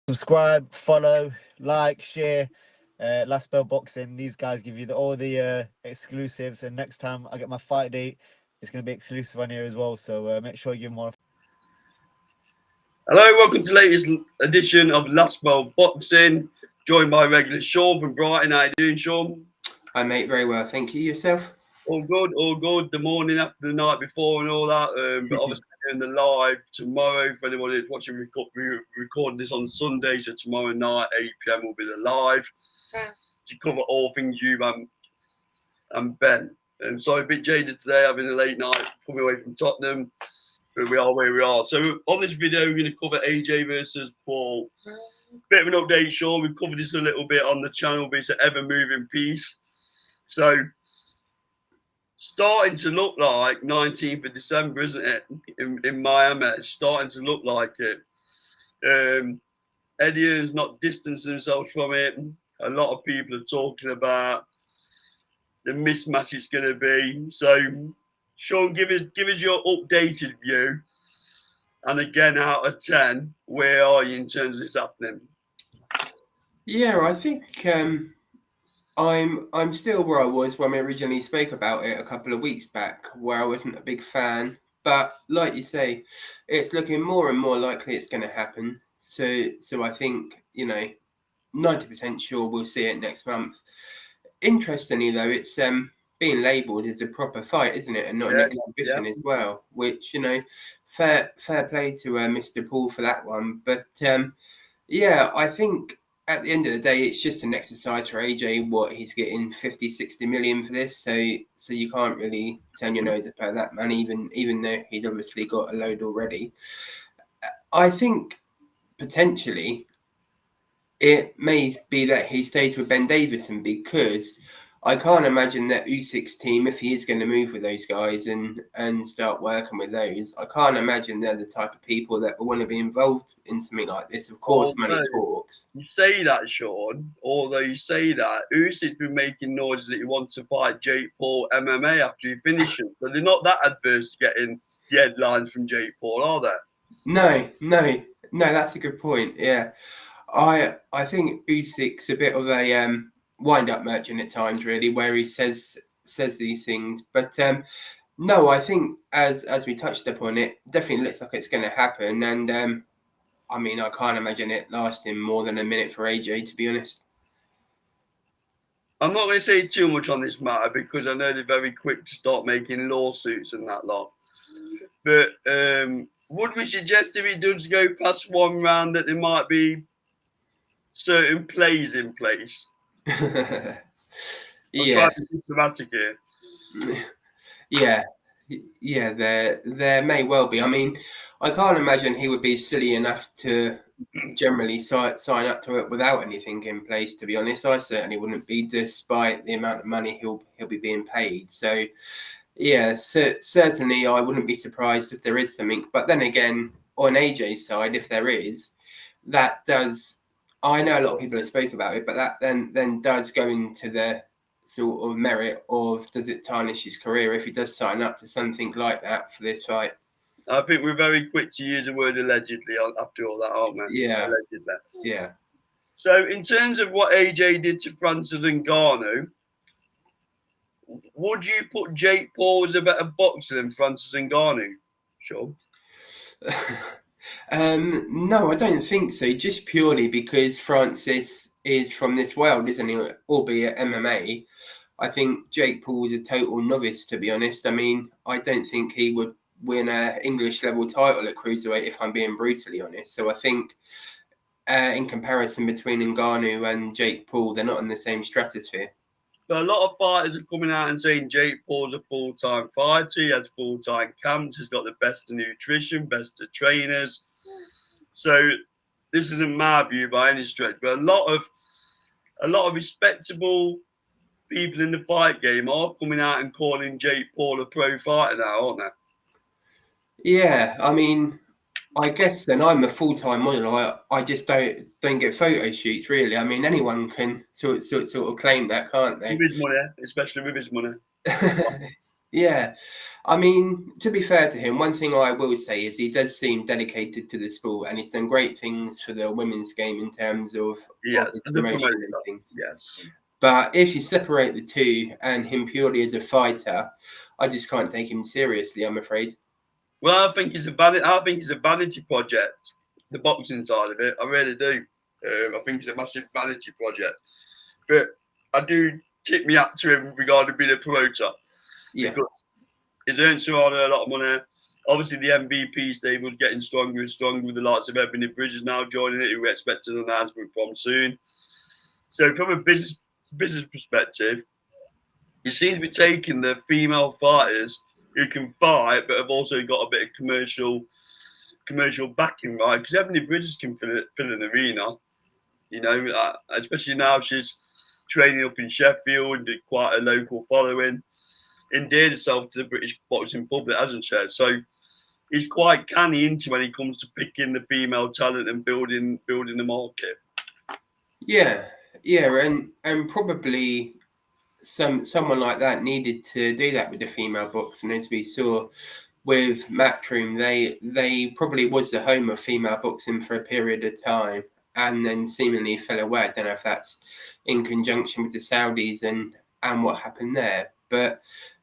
Subscribe, follow, like, share. Last Bell Boxing. These guys give you all the exclusives, and next time I get my fight date, it's going to be exclusive on here as well. So make sure you give them all. Hello, welcome to the latest edition of Last Bell Boxing. Joined by regular Sean from Brighton. How you doing, Sean? Hi, mate. Very well, thank you. Yourself? All good, all good. The morning after the night before and all that. But obviously doing the live tomorrow for anyone who's watching. We record this on Sunday, so tomorrow night 8 p.m. will be the live to cover all things you and Ben. Sorry, a bit jaded today. Having a late night coming away from Tottenham. But we are where we are. So on this video, we're going to cover AJ versus Paul. Bit of an update, Sean. We've covered this a little bit on the channel, but it's an ever-moving piece. So starting to look like 19th of December, isn't it? In Miami, it's starting to look like it. Eddie Hearn's not distancing himself from it. A lot of people are talking about the mismatch it's going to be. So, Sean, give us your updated view. And again, out of 10, where are you in terms of this happening? Yeah, I think I'm still where I was when we originally spoke about it a couple of weeks back, where I wasn't a big fan. But like you say, it's looking more and more likely it's going to happen. So I think 90% sure we'll see it next month. Interestingly, though, it's being labelled as a proper fight, isn't it, and not an exhibition as well. Which fair play to Mr. Paul for that one. But I think at the end of the day, it's just an exercise for AJ. What he's getting 50-60 million for this, so you can't really turn your nose up at that man, even though he'd obviously got a load already. I think potentially it may be that he stays with Ben Davison, because I can't imagine that Usyk's team, if he is going to move with those guys and start working with those, I can't imagine they're the type of people that will want to be involved in something like this. Of course, money talks. You say that, Sean, although you say that, Usyk's been making noises that he wants to fight Jake Paul MMA after he finishes. So they're not that adverse to getting the headlines from Jake Paul, are they? No, that's a good point, yeah. I think Usyk's a bit of a wind-up merchant at times, really, where he says these things. But no, I think as we touched upon, it definitely looks like it's going to happen. And I can't imagine it lasting more than a minute for AJ, to be honest. I'm not going to say too much on this matter because I know they're very quick to start making lawsuits and that lot. But would we suggest if he does go past one round that there might be certain plays in place? Yeah. Diplomatic here. Yeah, there may well be. I mean, I can't imagine he would be silly enough to generally sign up to it without anything in place, to be honest. I certainly wouldn't be, despite the amount of money he'll be being paid. So yeah, certainly I wouldn't be surprised if there is something. But then again, on AJ's side, if there is, that does, I know a lot of people have spoke about it, but that then does go into the sort of merit of, does it tarnish his career if he does sign up to something like that for this fight? I think we're very quick to use the word allegedly after all that, aren't we? Yeah. Allegedly. Yeah. So in terms of what AJ did to Francis Ngannou, would you put Jake Paul as a better boxer than Francis Ngannou? Sure. No, I don't think so. Just purely because Francis is from this world, isn't he? Albeit MMA. I think Jake Paul is a total novice, to be honest. I mean, I don't think he would win an English level title at cruiserweight, if I'm being brutally honest. So I think in comparison between Ngannou and Jake Paul, they're not in the same stratosphere. But a lot of fighters are coming out and saying Jake Paul's a full-time fighter. He has full-time camps. He's got the best of nutrition, best of trainers. So this isn't my view by any stretch, but a lot of respectable people in the fight game are coming out and calling Jake Paul a pro fighter now, aren't they? Yeah, I mean, I guess then I'm a full-time model. I just don't get photo shoots, really. I mean, anyone can sort of claim that, can't they? With his money, especially with his money. Yeah. I mean, to be fair to him, one thing I will say is he does seem dedicated to the sport, and he's done great things for the women's game in terms of Yes, the the promotion promoter. and things. Yes. But if you separate the two and him purely as a fighter, I just can't take him seriously, I'm afraid. Well, I think it's a vanity project. The boxing side of it, I really do. I think it's a massive vanity project. But I do tip me up to him regarding being a promoter Yeah. because he's earned Serrano a lot of money. Obviously, the MVP stable's getting stronger and stronger with the likes of Ebony Bridges now joining it, who we expect an announcement from soon. So, from a business perspective, he seems to be taking the female fighters who can fight but have also got a bit of commercial backing, right? Because Ebony Bridges can fill an arena, you know, especially now she's training up in Sheffield, did quite a local following, endeared herself to the British boxing public, hasn't she? So he's quite canny into when it comes to picking the female talent and building the market. Yeah, and probably someone like that needed to do that with the female boxing, as we saw with Matchroom. They probably was the home of female boxing for a period of time, and then seemingly fell away. I don't know if that's in conjunction with the Saudis and what happened there, but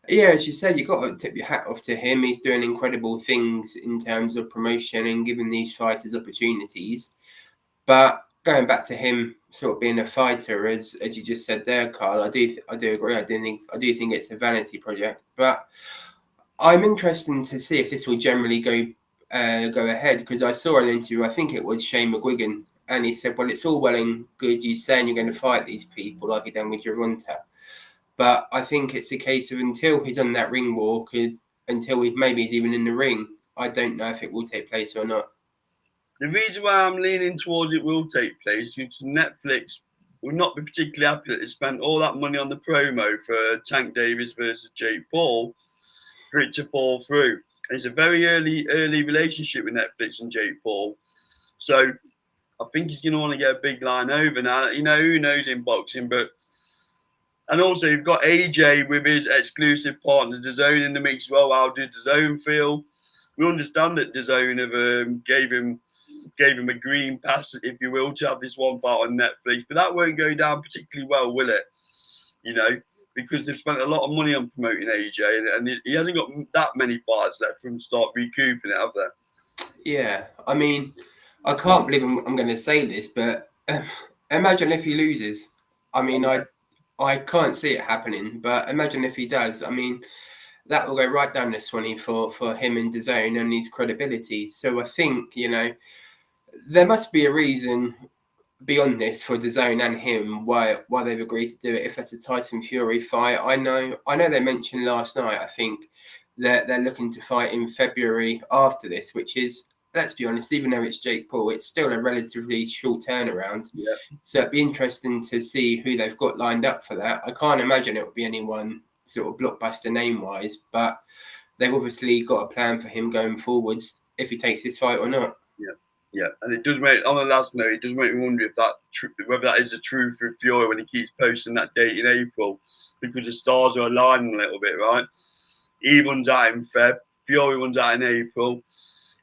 yeah, as you said, you've got to tip your hat off to him. He's doing incredible things in terms of promotion and giving these fighters opportunities. But going back to him sort of being a fighter, as you just said there, Carl, I do agree. I do think it's a vanity project. But I'm interested to see if this will generally go ahead, because I saw an interview. I think it was Shane McGuigan, and he said, "Well, it's all well and good you saying you're going to fight these people like you done with Gervonta, but I think it's a case of until he's on that ring walk, until maybe he's even in the ring, I don't know if it will take place or not." The reason why I'm leaning towards it will take place is Netflix will not be particularly happy that they spent all that money on the promo for Tank Davis versus Jake Paul for it to fall through. And it's a very early relationship with Netflix and Jake Paul. So I think he's going to want to get a big line over now. You know, who knows in boxing, but. And also, you've got AJ with his exclusive partner, DAZN, in the mix as well. How did DAZN feel? We understand that DAZN have gave him a green pass, if you will, to have this one fight on Netflix. But that won't go down particularly well, will it? You know, because they've spent a lot of money on promoting AJ, and he hasn't got that many fights left for him to start recouping it, have they? Yeah, I mean, I can't believe I'm going to say this, but imagine if he loses. I mean, I can't see it happening, but imagine if he does. I mean, that will go right down the Swanee for him and DAZN and his credibility. So I think, there must be a reason beyond this for DAZN and him why they've agreed to do it. If that's a Tyson Fury fight, I know they mentioned last night, I think, that they're looking to fight in February after this, which is, let's be honest, even though it's Jake Paul, it's still a relatively short turnaround. Yeah. So it'd be interesting to see who they've got lined up for that. I can't imagine it would be anyone sort of blockbuster name-wise, but they've obviously got a plan for him going forwards if he takes this fight or not. Yeah, and it does make, on the last note, it does make me wonder whether that is the truth for Fury when he keeps posting that date in April, because the stars are aligning a little bit, right? He runs out in Feb, Fury runs out in April,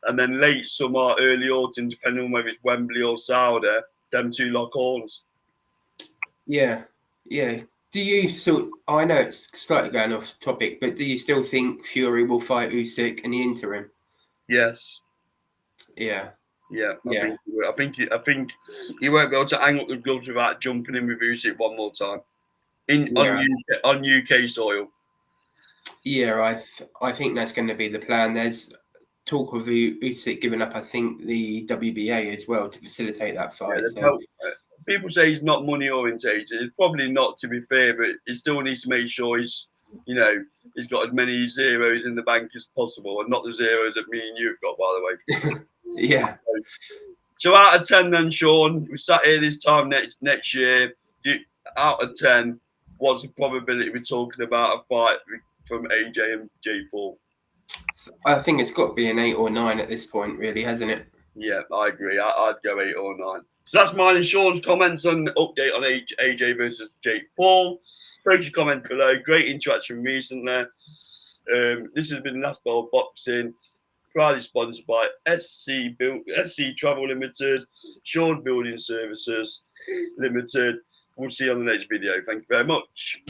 and then late summer, early autumn, depending on whether it's Wembley or Saudi, them two lock horns. Yeah. Do you I know it's slightly going off topic, but do you still think Fury will fight Usyk in the interim? Yes. Yeah. I think he won't be able to hang up the gloves without jumping in with Usyk one more time on UK soil. Yeah, I think that's going to be the plan. There's talk of Usyk giving up, I think, the WBA as well to facilitate that fight. People say he's not money orientated. It's probably not, to be fair, but he still needs to make sure he's got as many zeros in the bank as possible, and not the zeros that me and you've got, by the way. Yeah. So out of 10 then, Sean, we sat here this time next year. Out of 10, what's the probability we're talking about a fight from AJ and Jake Paul? I think it's got to be an 8 or 9 at this point, really, hasn't it? Yeah, I agree. I'd go 8 or 9. So that's mine and Sean's comments on the update on AJ versus Jake Paul. Post your comment below. Great interaction recently. This has been Last Bell Boxing, proudly sponsored by SC Travel Limited, Sean Building Services Limited. We'll see you on the next video. Thank you very much.